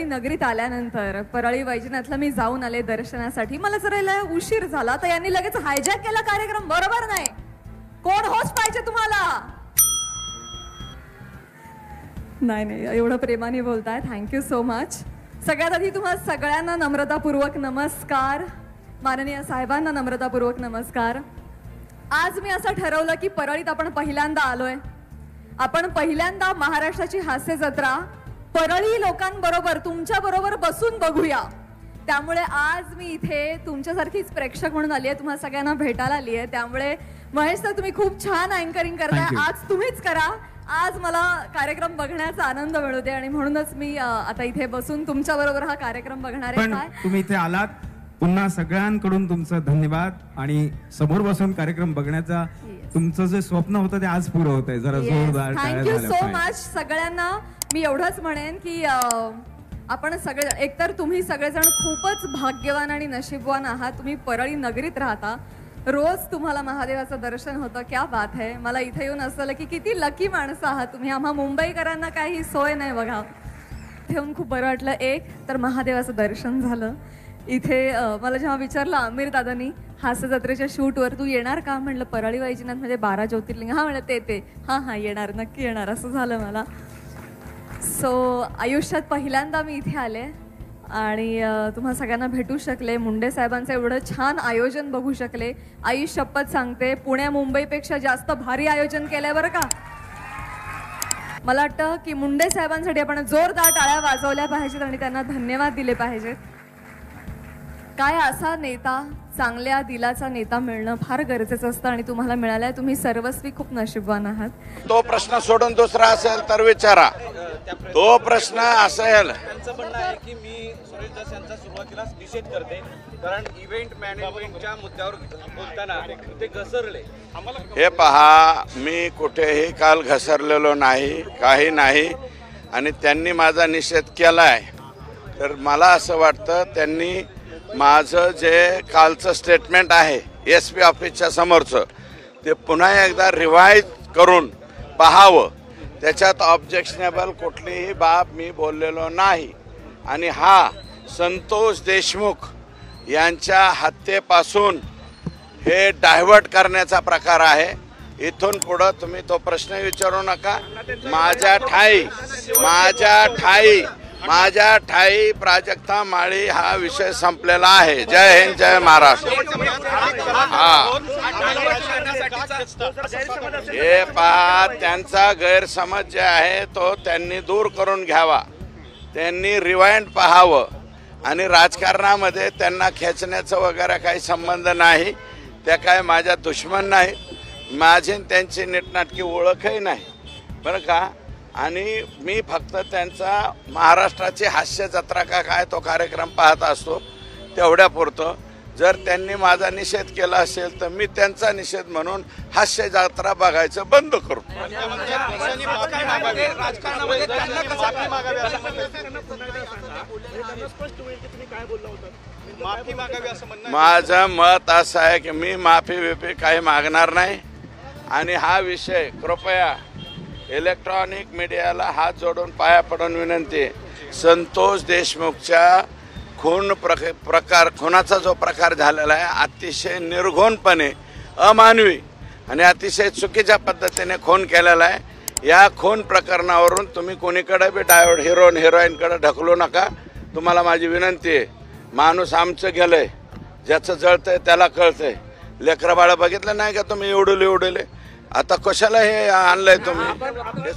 नगरीत आल्यानंतर परळी वैजनाथला मी जाऊन आले दर्शनासाठी. मला जरा उशीर झाला तर यांनी लगेच हायजॅक केला कार्यक्रम. बरोबर नाही. कोण होस्ट पाहिजे तुम्हाला? नाही एवढं प्रेमाने बोलताय. Thank you so much. सगळ्यात आधी तुम्हाला सगळ्यांना नम्रतापूर्वक नमस्कार. माननीय साहेबांना नम्रतापूर्वक नमस्कार. आज मी असं ठरवलं की परळीत आपण पहिल्यांदा आलोय. आपण पहिल्यांदा महाराष्ट्राची हास्य जत्रा परळी लोकांबरोबर तुमच्या बरोबर बसून बघूया. त्यामुळे आज मी इथे तुमच्यासारखीच प्रेक्षक म्हणून आली आहे. तुम्हाला सगळ्यांना भेटायला आली आहे. त्यामुळे महेश सर तुम्ही खूप छान अँकरिंग करताय. आज तुम्हीच करा. आज मला कार्यक्रम बघण्याचा आनंद मिळू दे आणि म्हणूनच मी आता इथे बसून तुमच्या बरोबर हा कार्यक्रम बघणार आहे. काय तुम्ही इथे आलात, पुन्हा सगळ्यांकडून तुमचं धन्यवाद. आणि समोर बसून कार्यक्रम बघण्याचा तुमचं जे स्वप्न होतं ते आज पुरं होत आहे. जरा जोरदार थँक्यू सो मच सगळ्यांना. मी एवढंच म्हणेन की आपण सगळे एकतर तुम्ही सगळेजण खूपच भाग्यवान आणि नशीबवान आहात. तुम्ही परळी नगरीत राहता. रोज तुम्हाला महादेवाचं दर्शन होतं. क्या बात है. मला इथे येऊन असलं की किती लकी माणसं आहात तुम्ही. आम्हा मुंबईकरांना काही सोय नाही बघा. येऊन खूप बरं वाटलं. एक तर महादेवाचं दर्शन झालं. इथे मला जेव्हा विचारलं आमिर दादांनी हास्य जत्रेच्या शूटवर तू येणार का, म्हणलं परळी वैजनाथ म्हणजे 12 ज्योतिर्लिंग. हा म्हणलं ते हां येणार, नक्की येणार, असं झालं मला. सो आयुष्यात पहिल्यांदा मी इथे आले आणि तुम्हा सगळ्यांना भेटू शकले. मुंडे साहेबांचं एवढं छान आयोजन बघू शकले. आई शपथ सांगते पुण्या मुंबईपेक्षा जास्त भारी आयोजन केलंय बरं का. मला वाटतं की मुंडे साहेबांसाठी आपण जोरदार टाळ्या वाजवल्या पाहिजेत आणि त्यांना धन्यवाद दिले पाहिजेत. काय असा नेता, चांगल्या दिलाचा नेता मिळणं फार गरजेचं असतं आणि तुम्हाला मिळालंय. तुम्ही सर्वस्वी खूप नशीबवान आहात. तो प्रश्न सोडून दुसरा असेल तर विचारा. तो प्रश्न असेल. त्यांचं म्हणणं आहे की मी सुरेश दास यांचा सुरुवातीलाच निषेध करते कारण इव्हेंट मॅनेजमेंटच्या मुद्द्यावर बोलताना ते घसरले. हे पहा, मी कुठेही काल घसरलेलो नाही, काही नाही. आणि त्यांनी माझा निषेध केलाय तर मला असं वाटतं त्यांनी माझं जे कालचं स्टेटमेंट आहे SP ऑफिसच्या समोरचं ते पुन्हा एकदा रिवाईज करून पाहावं. त्याच्यात ऑब्जेक्शनेबल कुठलीही बाब मी बोललेलो नाही. आणि हा संतोष देशमुख यांच्या हत्येपासून हे डायव्हर्ट करण्याचा प्रकार आहे. इथून पुढं तुम्ही तो प्रश्न विचारू नका. माझ्या ठाई प्राजक्ता माळी हा विषय संपलेला आहे. जय हिंद, जय महाराष्ट्र. हे पहा, त्यांचा गैरसमज जे आहे तो त्यांनी दूर करून घ्यावा. त्यांनी रिवाइंड पाहावं. आणि राजकारणामध्ये त्यांना खेचण्याचं वगैरे काही संबंध नाही. त्या काय माझ्या दुश्मन नाही. माझी त्यांची नीटनाटकी ओळखही नाही बरं का. आणि मी फक्त त्यांचा महाराष्ट्राची हास्य जत्रा का काय तो कार्यक्रम पाहत असतो तेवढ्यापुरतं. जर त्यांनी माझा निषेध केला असेल तर मी त्यांचा निषेध म्हणून हास्य जत्रा बघायचं बंद करू. माझं मत असं आहे की मी माफी काही मागणार नाही. आणि हा विषय कृपया इलेक्ट्रॉनिक मीडियाला हात जोडून पाया पडून विनंती आहे. संतोष देशमुखच्या खुनाचा जो प्रकार झालेला आहे अतिशय निर्घृणपणे अमानवी आणि अतिशय चुकीच्या पद्धतीने खून केलेला आहे. या खून प्रकरणावरून तुम्ही कोणीकडे बी डायव्हर्ट हिरोईनकडे ढकलू नका. तुम्हाला माझी विनंती आहे. माणूस आमचं गेलंय, ज्याचं जळतंय त्याला कळतंय. लेकरं बाळं बघितलं नाही का तुम्ही एवढले. आता कशाला हे आणलंय तुम्ही?